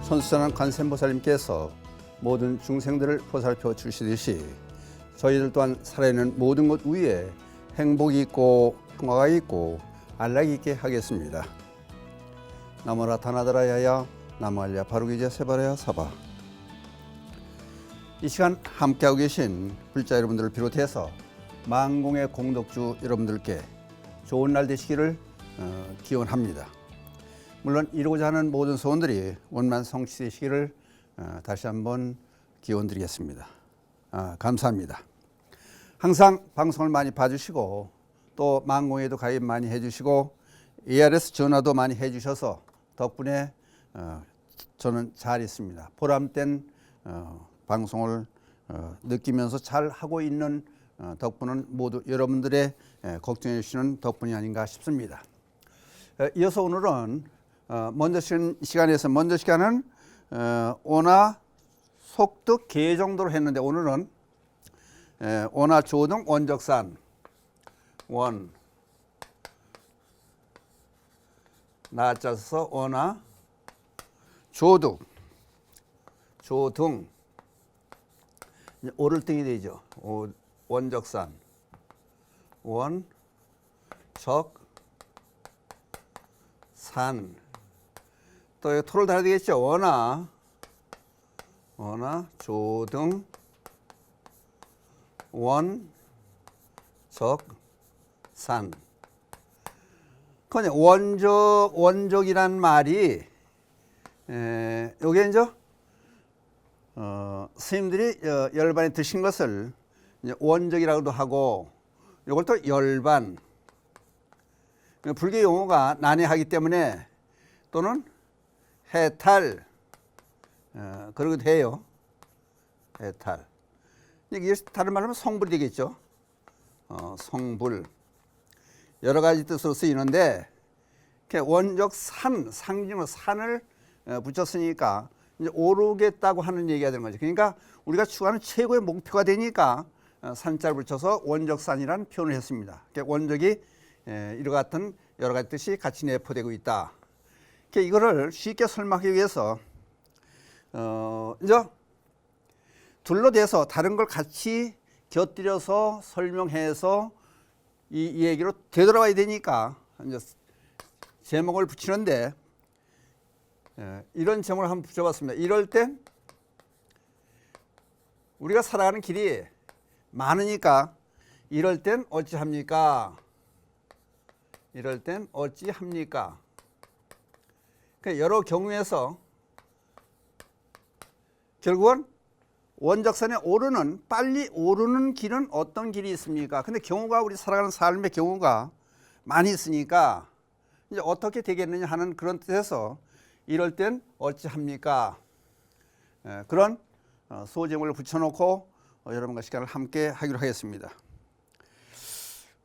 선수전한 관세음보살님께서 모든 중생들을 보살펴 주시듯이 저희들 또한 살아있는 모든 것 위에 행복이 있고 평화가 있고 안락이 있게 하겠습니다. 나무라 다나다라야야 나무알야 바루기제 세바라야 사바. 이 시간 함께하고 계신 불자 여러분들을 비롯해서 만공의 공덕주 여러분들께 좋은 날 되시기를 기원합니다. 물론 이루고자 하는 모든 소원들이 원만 성취되시기를 다시 한번 기원드리겠습니다. 감사합니다. 항상 방송을 많이 봐주시고 또 만공에도 가입 많이 해주시고 ARS 전화도 많이 해주셔서 덕분에 저는 잘 있습니다. 보람된 방송을 느끼면서 잘 하고 있는 덕분은 모두 여러분들의 걱정해 주시는 덕분이 아닌가 싶습니다. 이어서 오늘은 먼저 시간은 온화 속득 개 정도로 했는데 오늘은 온화 조등 원적산 원 나짜서 온화 조등 오를 등이 되죠. 원적산 원적산 또 토를 달아야 되겠죠. 원화 조등 원적산. 그냥 원적이란 말이 요게 이제 스님들이 열반에 드신 것을 이제 원적이라고도 하고 요걸 또 열반. 불교 용어가 난해하기 때문에 또는 해탈 그러기도 해요. 해탈. 이게 다른 말로 하면 성불이 되겠죠. 성불. 여러 가지 뜻으로 쓰이는데 원적 산, 상징으로 산을 붙였으니까 이제 오르겠다고 하는 얘기가 되는 거죠. 그러니까 우리가 추구하는 최고의 목표가 되니까 산자를 붙여서 원적산이라는 표현을 했습니다. 원적이 이와 같은 여러 가지 뜻이 같이 내포되고 있다. 이거를 쉽게 설명하기 위해서 이제 둘러대서 다른 걸 같이 곁들여서 설명해서 이 얘기로 되돌아와야 되니까 이제 제목을 붙이는데 이런 제목을 한번 붙여봤습니다. 이럴 땐 우리가 살아가는 길이 많으니까 이럴 땐 어찌합니까? 이럴 땐 어찌합니까? 여러 경우에서 결국은 원적산에 빨리 오르는 길은 어떤 길이 있습니까? 근데 경우가 우리 살아가는 삶의 경우가 많이 있으니까 이제 어떻게 되겠느냐 하는 그런 뜻에서 이럴 땐 어찌합니까? 그런 소제목을 붙여놓고 여러분과 시간을 함께 하기로 하겠습니다.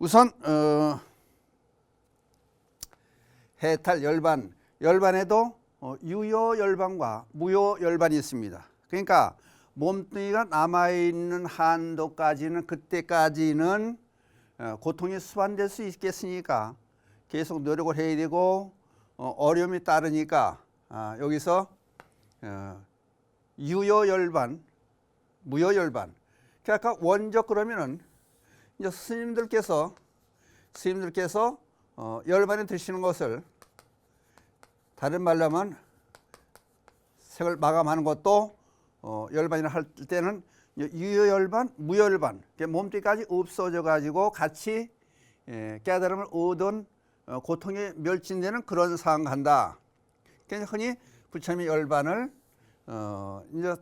우선 해탈 열반, 열반에도 유효열반과 무효열반이 있습니다. 그러니까 몸뚱이가 남아있는 한도까지는 그때까지는 고통이 수반될 수 있겠으니까 계속 노력을 해야 되고 어려움이 따르니까 여기서 유효열반, 무효열반. 그러니까 원적 그러면은 이제 스님들께서 열반에 드시는 것을 다른 말로 하면 색을 마감하는 것도 열반이라 할 때는 유효열반, 무효열반, 몸뚱이까지 없어져 가지고 같이 깨달음을 얻은 고통에 멸진되는 그런 상황 한다. 그러니까 흔히 부처님의 열반을 이제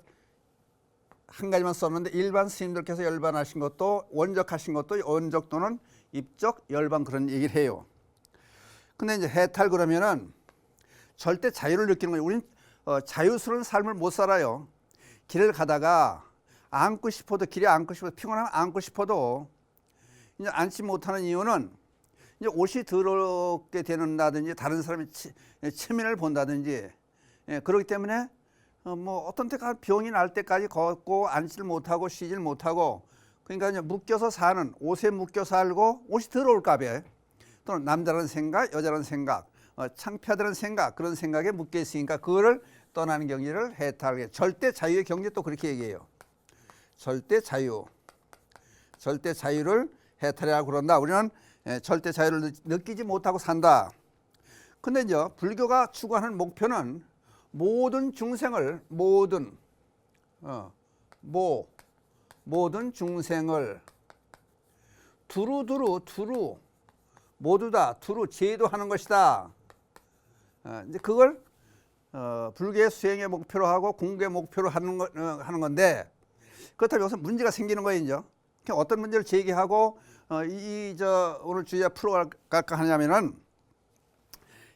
한 가지만 썼는데 일반 스님들께서 열반하신 것도 원적하신 것도 원적 또는 입적 열반 그런 얘기를 해요. 근데 이제 해탈 그러면은 절대 자유를 느끼는 거예요. 우린 자유스러운 삶을 못 살아요. 길을 가다가 길에 앉고 싶어도 피곤하면 앉고 싶어도 이제 앉지 못하는 이유는 이제 옷이 더럽게 되는다든지 다른 사람의 체면을 본다든지 그렇기 때문에 뭐 어떤 때가 병이 날 때까지 걷고 앉지를 못하고 쉬질 못하고 그러니까 이제 묶여서 사는 옷에 묶여 살고 옷이 더러울까 봐 또는 남자라는 생각, 여자라는 생각, 창피하다는 생각 그런 생각에 묶여 있으니까 그거를 떠나는 경지를 해탈. 절대 자유의 경지 또 그렇게 얘기해요. 절대 자유를 해탈이라고 그런다. 우리는 절대 자유를 느끼지 못하고 산다. 근데 이제 불교가 추구하는 목표는 모든 중생을 모든 중생을 두루 모두 다 두루 제도하는 것이다. 이제 그걸 불교의 수행의 목표로 하고 공부의 목표로 하는 건데, 그렇다면 여기서 문제가 생기는 거예요. 이제 어떤 문제를 제기하고 오늘 주제 풀어갈까 하냐면은,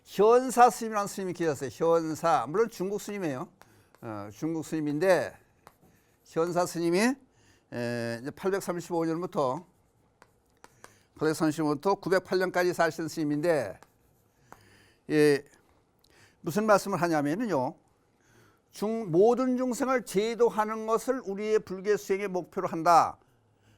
현사 스님이라는 스님이 계셨어요. 현사, 물론 중국 스님이에요. 중국 스님인데, 현사 스님이 이제 835년부터 908년까지 사신 스님인데, 무슨 말씀을 하냐면요, 모든 중생을 제도하는 것을 우리의 불교 수행의 목표로 한다.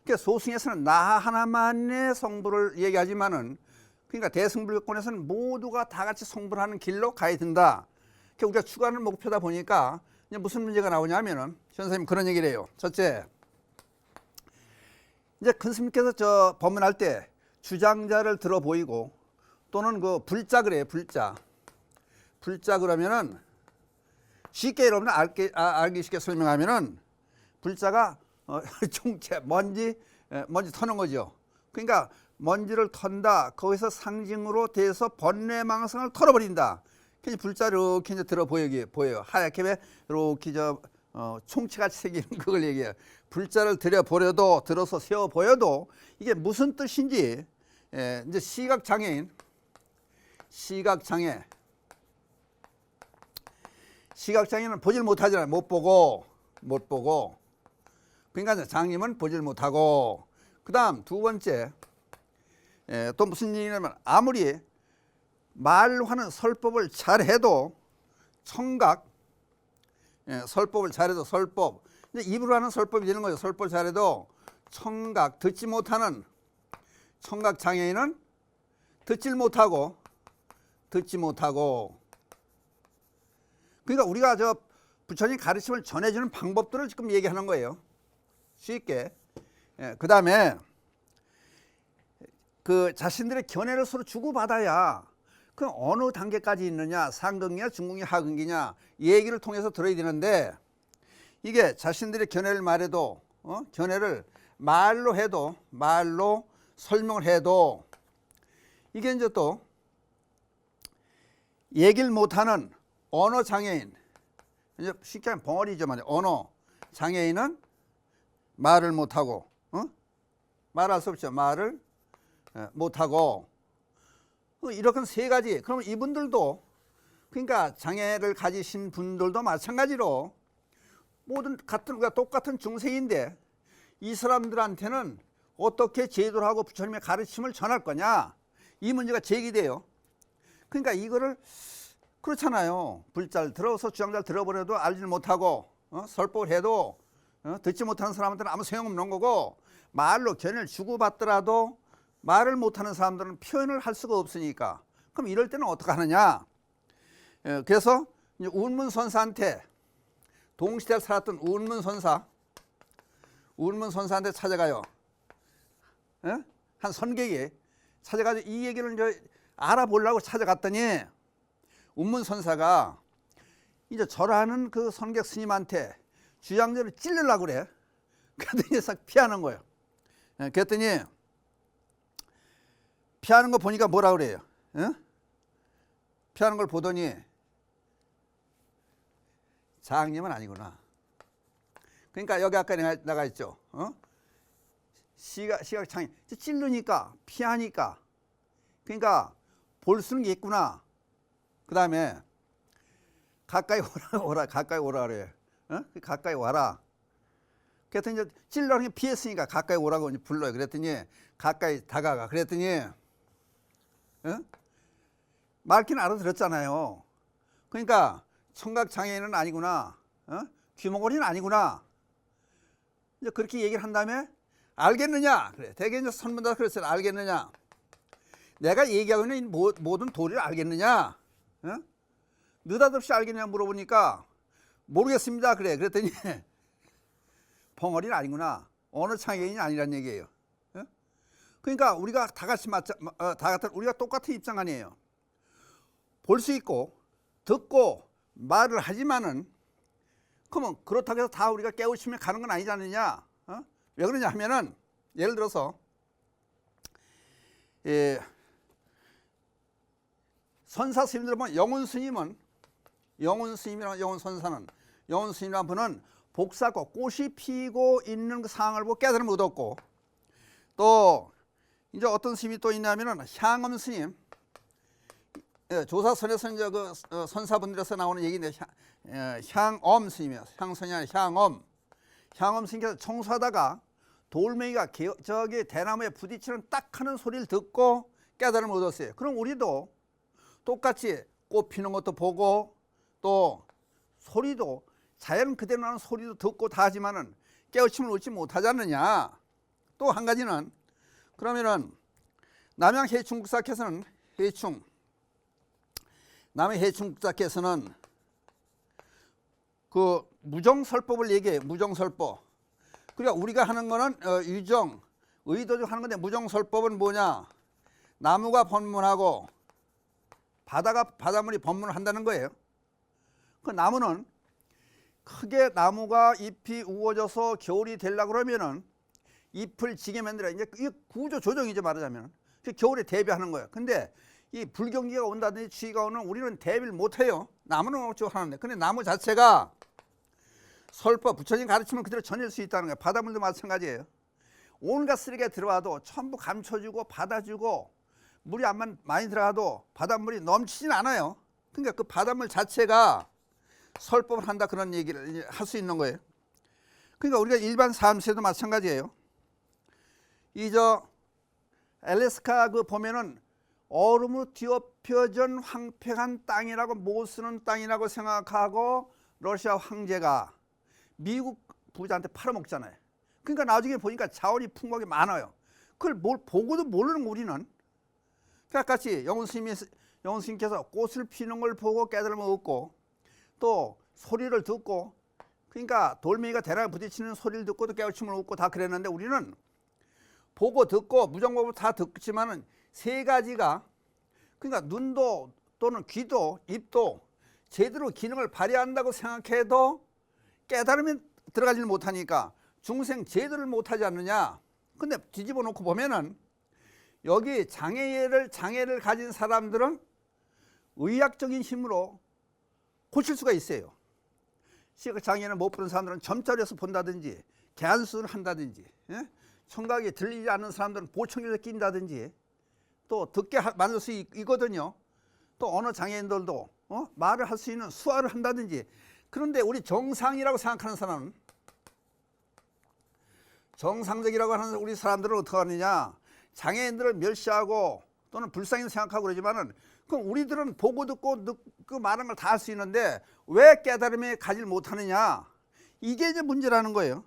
그러니까 소승에서는 나 하나만의 성불을 얘기하지만은, 그러니까 대승불교권에서는 모두가 다 같이 성불하는 길로 가야 된다. 그러니까 우리가 추구하는 목표다 보니까 이제 무슨 문제가 나오냐면은, 현 선생님 그런 얘기를 해요. 첫째, 이제 큰 스님께서 저 법문할 때 주장자를 들어 보이고, 또는 그 불자 그래요. 불자 그러면은 쉽게 여러분 알기 쉽게 설명하면은, 불자가 총체 먼지 터는 거죠. 그러니까 먼지를 턴다. 거기서 상징으로 대해서 번뇌망상을 털어버린다. 그래서 불자를 이렇게 이제 들어 보여요. 하얗게 이렇게 총체같이 생기는 그걸 얘기해요. 불자를 들어서 세워 보여도 이게 무슨 뜻인지, 이제 시각장애는 보질 못하잖아요. 못 보고. 그러니까 장님은 보질 못하고. 그 다음 두 번째, 또 무슨 얘기냐면, 아무리 말로 하는 설법을 잘해도 설법을 잘해도 이제 입으로 하는 설법이 되는 거죠. 설법을 잘해도 듣지 못하는 청각 장애인은 듣질 못하고. 그러니까 우리가 부처님 가르침을 전해주는 방법들을 지금 얘기하는 거예요. 쉽게. 그 다음에 그 자신들의 견해를 서로 주고받아야, 그 어느 단계까지 있느냐, 상근기냐, 중근기냐, 하근기냐, 얘기를 통해서 들어야 되는데, 이게 자신들의 견해를 말해도, 견해를 말로 해도, 말로 설명을 해도, 이게 이제 또 얘기를 못하는 언어 장애인, 이제 쉽게 하면 벙어리죠. 언어 장애인은 말을 못하고, 말할 수 없죠. 말을 못하고. 이렇게 세 가지. 그러면 이분들도, 그러니까 장애를 가지신 분들도 마찬가지로 우리가 똑같은 중생인데, 이 사람들한테는 어떻게 제도를 하고 부처님의 가르침을 전할 거냐, 이 문제가 제기돼요. 그러니까 이거를, 그렇잖아요. 불자를 들어서 주장자를 들어버려도 알지를 못하고, 설법을 해도 듣지 못하는 사람한테는 아무 소용없는 거고, 말로 견해를 주고받더라도 말을 못하는 사람들은 표현을 할 수가 없으니까. 그럼 이럴 때는 어떻게 하느냐. 그래서 운문선사한테, 동시대에 살았던 운문선사한테 찾아가요. 한 선객이 찾아가지고 이 얘기를 이제 알아보려고 찾아갔더니, 운문선사가 이제 절하는 그 선객 스님한테 주장자를 찔르려고 그래. 그랬더니 싹 피하는 거예요. 그랬더니 피하는 거 보니까 뭐라 그래요? 피하는 걸 보더니, 장님은 아니구나. 그러니까 여기 아까 나가 있죠. 시각장애. 찔르니까, 피하니까. 그러니까 볼 수는 있구나. 그 다음에 가까이 오라 그래. 가까이 와라. 그랬더니 이제 찔러는 게 피했으니까 가까이 오라고 이제 불러요. 그랬더니 가까이 다가가. 그랬더니 말귀는 알아들었잖아요. 그러니까 청각 장애인은 아니구나. 귀머거리는 아니구나. 이제 그렇게 얘기를 한 다음에, 알겠느냐? 그래. 대개 이제 선문다 그랬어요. 알겠느냐? 내가 얘기하고 있는 모든 도리를 알겠느냐? 느닷없이 알겠냐 물어보니까 모르겠습니다. 그래. 그랬더니 벙어리는 아니구나. 언어 장애인이 아니란 얘기예요. 예? 그러니까 우리가 다 같이 우리가 똑같은 입장 아니에요. 볼 수 있고 듣고 말을 하지만은 그러면 그렇다고 해서 다 우리가 깨우치면 가는 건 아니지 않느냐? 왜 그러냐 하면은 예를 들어서 선사 스님들 보면 영훈 스님이랑 영훈 선사는 영훈 스님이라는 분은 복사고 꽃이 피고 있는 그 상황을 보고 깨달음을 얻었고, 또 이제 어떤 스님이 또 있냐면은 향엄 스님, 조사선에서 이제 그 선사분들에서 나오는 얘기인데 향엄 스님이에요. 향선이 아니라 향엄. 향엄 스님께서 청소하다가 돌멩이가 저기 대나무에 부딪히는 딱 하는 소리를 듣고 깨달음을 얻었어요. 그럼 우리도 똑같이 꽃 피는 것도 보고 또 소리도 자연 그대로 나는 소리도 듣고 다 하지만은 깨우침을 얻지 못하지 않느냐. 또 한 가지는 그러면은 남양 해충국사께서는 남해 해충국사께서는 그 무정설법을 얘기해요. 무정설법. 그러니까 우리가 하는 거는 유정, 의도적 하는 건데 무정설법은 뭐냐? 나무가 번문하고 바닷물이 번문을 한다는 거예요. 그 나무는 크게 나무가 잎이 우거져서 겨울이 되려고 그러면은 잎을 지게 만들어. 이제 이 구조 조정이죠, 말하자면. 그 겨울에 대비하는 거예요. 근데 이 불경기가 온다든지 추위가 오면 우리는 대비를 못 해요. 나무는 어쩌고 하는데. 근데 나무 자체가 설법, 부처님 가르침을 그대로 전할 수 있다는 거예요. 바닷물도 마찬가지예요. 온갖 쓰레기가 들어와도 전부 감춰주고 받아주고 물이 안 많이 들어가도 바닷물이 넘치진 않아요. 그러니까 그 바닷물 자체가 설법을 한다, 그런 얘기를 할 수 있는 거예요. 그러니까 우리가 일반 삶에도 마찬가지예요. 알래스카 그 보면은 얼음으로 뒤엎여진 황폐한 땅이라고 못 쓰는 땅이라고 생각하고 러시아 황제가 미국 부자한테 팔아먹잖아요. 그러니까 나중에 보니까 자원이 풍부하게 많아요. 그걸 보고도 모르는 우리는. 그러니까 같이 영훈 스님께서 꽃을 피는 걸 보고 깨달음을 얻고 또 소리를 듣고, 그러니까 돌멩이가 대나무에 부딪히는 소리를 듣고도 깨우침을 얻고 다 그랬는데 우리는 보고 듣고 무정법을 다 듣지만은 세 가지가, 그러니까 눈도 또는 귀도 입도 제대로 기능을 발휘한다고 생각해도 깨달음이 들어가지를 못하니까 중생 제도를 못하지 않느냐. 근데 뒤집어 놓고 보면은 여기 장애를 가진 사람들은 의학적인 힘으로 고칠 수가 있어요. 시각장애를 못 보는 사람들은 점자리에서 본다든지 개안수를 한다든지, 청각이 들리지 않는 사람들은 보청기를 낀다든지 또 듣게 만들 수 있거든요. 또 언어 장애인들도 말을 할 수 있는 수화를 한다든지. 그런데 우리 정상이라고 생각하는 사람은, 정상적이라고 하는 우리 사람들은 어떻게 하느냐, 장애인들을 멸시하고 또는 불쌍히 생각하고 그러지만은 그럼 우리들은 보고 듣고 그 말한 걸 다 할 수 있는데 왜 깨달음에 가지를 못하느냐. 이게 이제 문제라는 거예요.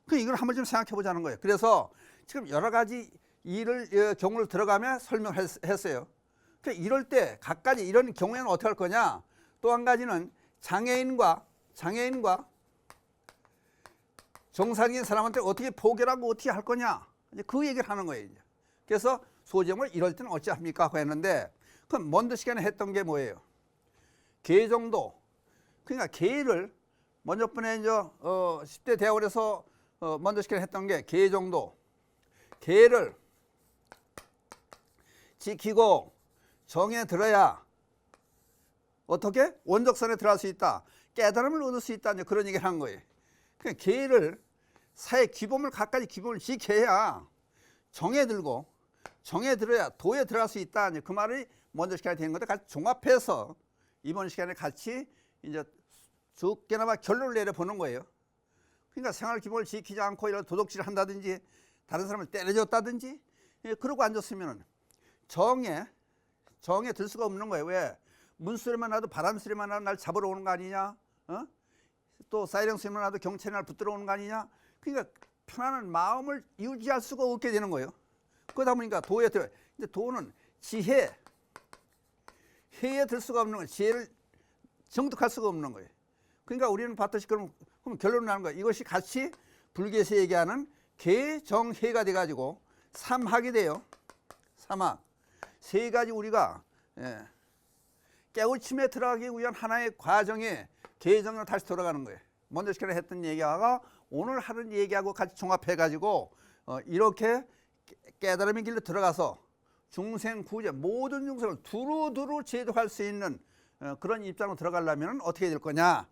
그 이걸 한번 좀 생각해 보자는 거예요. 그래서 지금 여러 가지 경우를 들어가며 설명했어요. 그러니까 이럴 때 각가지 이런 경우에는 어떻게 할 거냐. 또 한 가지는 장애인과 정상인 사람한테 어떻게 포교하고 어떻게 할 거냐. 이제 그 얘기를 하는 거예요. 이제. 그래서 소정을 이럴 때는 어찌합니까? 하고 했는데, 그럼 먼저 시간에 했던 게 뭐예요? 개 정도. 그러니까 개를 먼저 번에 이제 10대 대원에서 먼저 시간에 했던 게 개 정도. 개를 지키고 정에 들어야 어떻게? 원적선에 들어갈 수 있다. 깨달음을 얻을 수 있다. 이제 그런 얘기를 한 거예요. 그러니까 개를 사회 기본을 갖가지 기본을 지켜야 정에 들고 정에 들어야 도에 들어갈 수 있다. 이제 그 말이 먼저 시간에 되는 것들 같이 종합해서 이번 시간에 같이 이제 적게나마 결론을 내려보는 거예요. 그러니까 생활 기본을 지키지 않고 이런 도둑질을 한다든지 다른 사람을 때려줬다든지 그러고 앉았으면 정에 들 수가 없는 거예요. 왜? 문소리만 나도 바람 소리만 나도 날 잡으러 오는 거 아니냐? 또 사이렌 소리만 나도 경찰이 날 붙들어 오는 거 아니냐? 그러니까 편안한 마음을 유지할 수가 없게 되는 거예요. 그러다 보니까 도에 들어. 이제 도는 해에 들 수가 없는 거예요. 지혜를 정득할 수가 없는 거예요. 그러니까 우리는 봤듯이 그럼 결론은 나는 거야. 이것이 같이 불교에서 얘기하는 개정해가 돼가지고 삼학이 돼요. 삼학. 세 가지 우리가 깨우침에 들어가기 위한 하나의 과정에 개정으로 다시 돌아가는 거예요. 먼저 시간에 했던 얘기하고 오늘 하는 얘기하고 같이 종합해가지고 이렇게 깨달음의 길로 들어가서 중생 구제 모든 중생을 두루두루 제도할 수 있는 그런 입장으로 들어가려면 어떻게 될 거냐.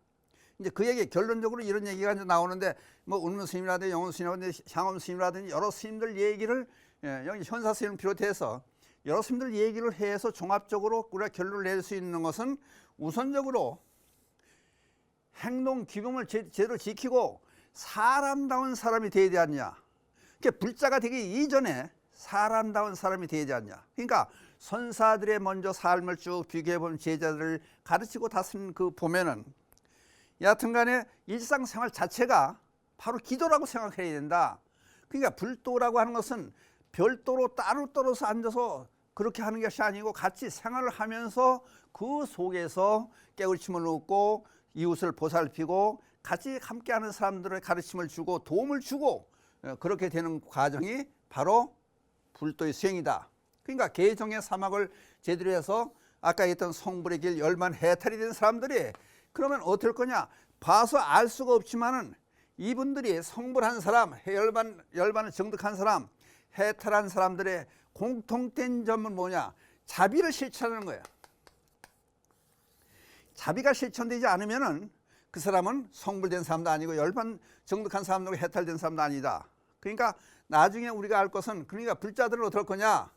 이제 그 얘기 결론적으로 이런 얘기가 이제 나오는데 뭐 운문 스님이라든지 영원 스님이라든지 향엄 스님이라든지 여러 스님들 얘기를 여기 현사 스님 비롯해서 여러 스님들 얘기를 해서 종합적으로 우리가 결론을 낼 수 있는 것은 우선적으로 행동 규범을 제대로 지키고 사람다운 사람이 되어야 되느냐. 그러니까 불자가 되기 이전에 사람다운 사람이 되어야 되지 않냐. 그러니까 선사들의 먼저 삶을 쭉 비교해보면 제자들을 가르치고 다스린 그 보면은 여하튼간에 일상생활 자체가 바로 기도라고 생각해야 된다. 그러니까 불도라고 하는 것은 별도로 따로 떨어서 앉아서 그렇게 하는 것이 아니고 같이 생활을 하면서 그 속에서 깨우침을 얻고 이웃을 보살피고 같이 함께하는 사람들의 가르침을 주고 도움을 주고 그렇게 되는 과정이 바로 불도의 수행이다. 그러니까 개정의 사막을 제대로 해서 아까 했던 성불의 길 열만 해탈이 된 사람들이 그러면 어떨 거냐. 봐서 알 수가 없지만은 이분들이 성불한 사람, 열반을 정득한 사람, 해탈한 사람들의 공통된 점은 뭐냐. 자비를 실천하는 거야. 자비가 실천되지 않으면은 그 사람은 성불된 사람도 아니고 열반 정득한 사람도 해탈된 사람도 아니다. 그러니까 나중에 우리가 알 것은 그러니까 불자들은 어떨 거냐.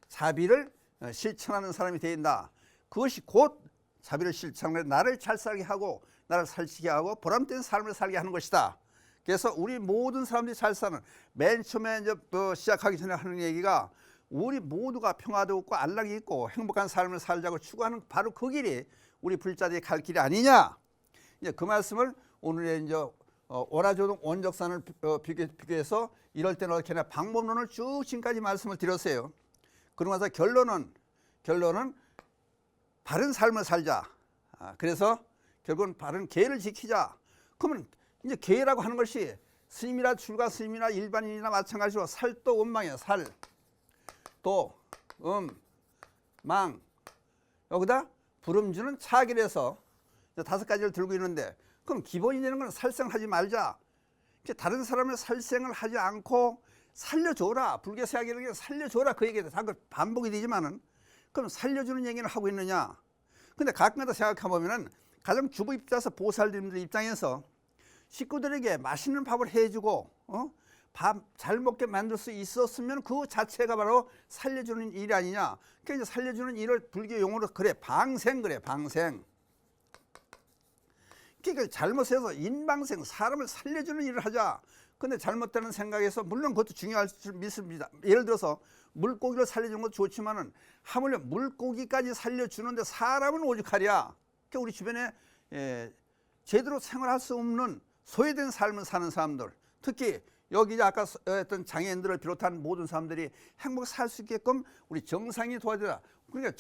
자비를 실천하는 사람이 된다. 그것이 곧 자비를 실천해 나를 잘 살게 하고 나를 살찌게 하고 보람된 삶을 살게 하는 것이다. 그래서 우리 모든 사람들이 잘 사는 맨 처음에 이제 시작하기 전에 하는 얘기가 우리 모두가 평화도 있고 안락이 있고 행복한 삶을 살자고 추구하는 바로 그 길이 우리 불자들이 갈 길이 아니냐. 이제 그 말씀을 오늘의 이제 오라조동 원적산을 비교해서 이럴 때는 어떻게 하냐 방법론을 쭉 지금까지 말씀을 드렸어요. 그러고 나서 결론은 바른 삶을 살자. 그래서 결국은 바른 계를 지키자. 그러면 이제 계라고 하는 것이 스님이나 출가 스님이나 일반인이나 마찬가지로 살도 원망이야. 살, 도, 망. 여기다 불음주는 차길에서 다섯 가지를 들고 있는데 그럼 기본이 되는 건 살생하지 말자. 다른 사람의 살생을 하지 않고 살려줘라. 불교 세학이라는 게 살려줘라 그 얘기다. 다 반복이 되지만은 그럼 살려주는 얘기를 하고 있느냐. 근데 가끔가다 생각해보면은 가정 주부 입장에서 보살님들 입장에서 식구들에게 맛있는 밥을 해주고 밥 잘 먹게 만들 수 있었으면 그 자체가 바로 살려주는 일이 아니냐. 그러니까 이제 살려주는 일을 불교 용어로 그래 방생 그래 방생. 그러니까 잘못해서 인방생 사람을 살려주는 일을 하자. 근데 잘못되는 생각에서 물론 그것도 중요할 줄 믿습니다. 예를 들어서 물고기를 살려주는 것도 좋지만은 하물며 물고기까지 살려주는데 사람은 오죽하랴. 그러니까 우리 주변에 제대로 생활할 수 없는 소외된 삶을 사는 사람들, 특히 여기 아까 했던 장애인들을 비롯한 모든 사람들이 행복하게 살 수 있게끔 우리 정상이 도와줘라. 그러니까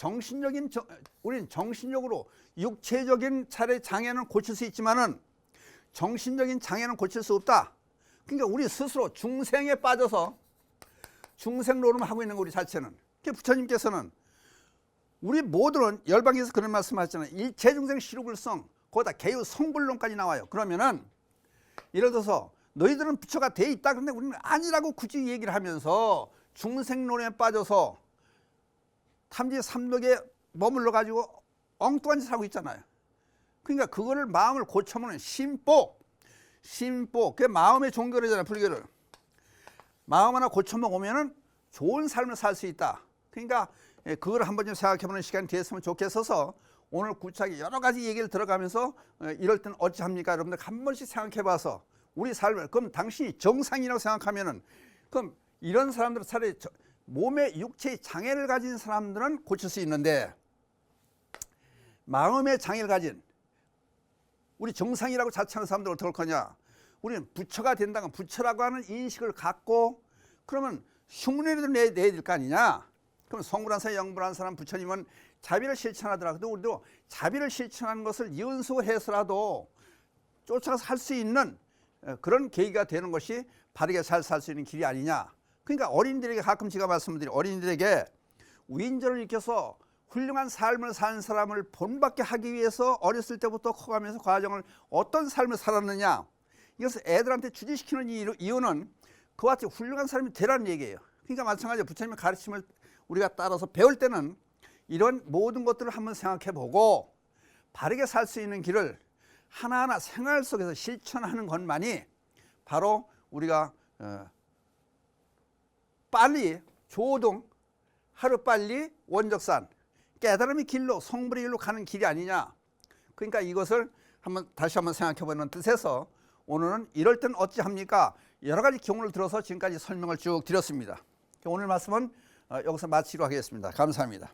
우리는 정신적으로 육체적인 장애는 고칠 수 있지만은 정신적인 장애는 고칠 수 없다. 그러니까 우리 스스로 중생에 빠져서 중생 노름을 하고 있는 거 우리 자체는. 그러니까 부처님께서는 우리 모두는 열방에서 그런 말씀하셨잖아요. 일체 중생 시루불성 거기다 개유 성불론까지 나와요. 그러면은 예를 들어서 너희들은 부처가 돼 있다. 그런데 우리는 아니라고 굳이 얘기를 하면서 중생 노름에 빠져서 탐지 삼독에 머물러 가지고 엉뚱한 짓을 하고 있잖아요. 그러니까 그거를 마음을 고쳐보는 심보 그게 마음의 종교래잖아요. 불교를 마음 하나 고쳐먹으면은 좋은 삶을 살 수 있다. 그러니까 그걸 한번 좀 생각해보는 시간이 됐으면 좋겠어서 오늘 구차하게 여러 가지 얘기를 들어가면서 이럴 때는 어찌합니까? 여러분들 한 번씩 생각해봐서 우리 삶을 그럼 당신이 정상이라고 생각하면은 그럼 이런 사람들은 차라리 몸의 육체의 장애를 가진 사람들은 고칠 수 있는데 마음의 장애를 가진 우리 정상이라고 자처하는 사람들은 어떻게 할 거냐. 우리는 부처가 된다면 부처라고 하는 인식을 갖고 그러면 흉내라도 내야 될 거 아니냐. 그럼 성불한 사람 영불한 사람 부처님은 자비를 실천하더라. 근데 우리도 자비를 실천하는 것을 이은수해서라도 쫓아가서 할 수 있는 그런 계기가 되는 것이 바르게 잘 살 수 있는 길이 아니냐. 그러니까 어린이들에게 가끔 제가 말씀드린 어린이들에게 위인전을 일으켜서 훌륭한 삶을 사는 사람을 본받게 하기 위해서 어렸을 때부터 커가면서 과정을 어떤 삶을 살았느냐, 이것을 애들한테 주지시키는 이유는 그와 같이 훌륭한 사람이 되라는 얘기예요. 그러니까 마찬가지로 부처님의 가르침을 우리가 따라서 배울 때는 이런 모든 것들을 한번 생각해 보고 바르게 살 수 있는 길을 하나하나 생활 속에서 실천하는 것만이 바로 우리가 빨리 조동 하루빨리 원적산 깨달음의 길로 성불의 길로 가는 길이 아니냐. 그러니까 이것을 다시 한번 생각해 보는 뜻에서 오늘은 이럴 땐 어찌합니까? 여러 가지 경우를 들어서 지금까지 설명을 쭉 드렸습니다. 오늘 말씀은 여기서 마치도록 하겠습니다. 감사합니다.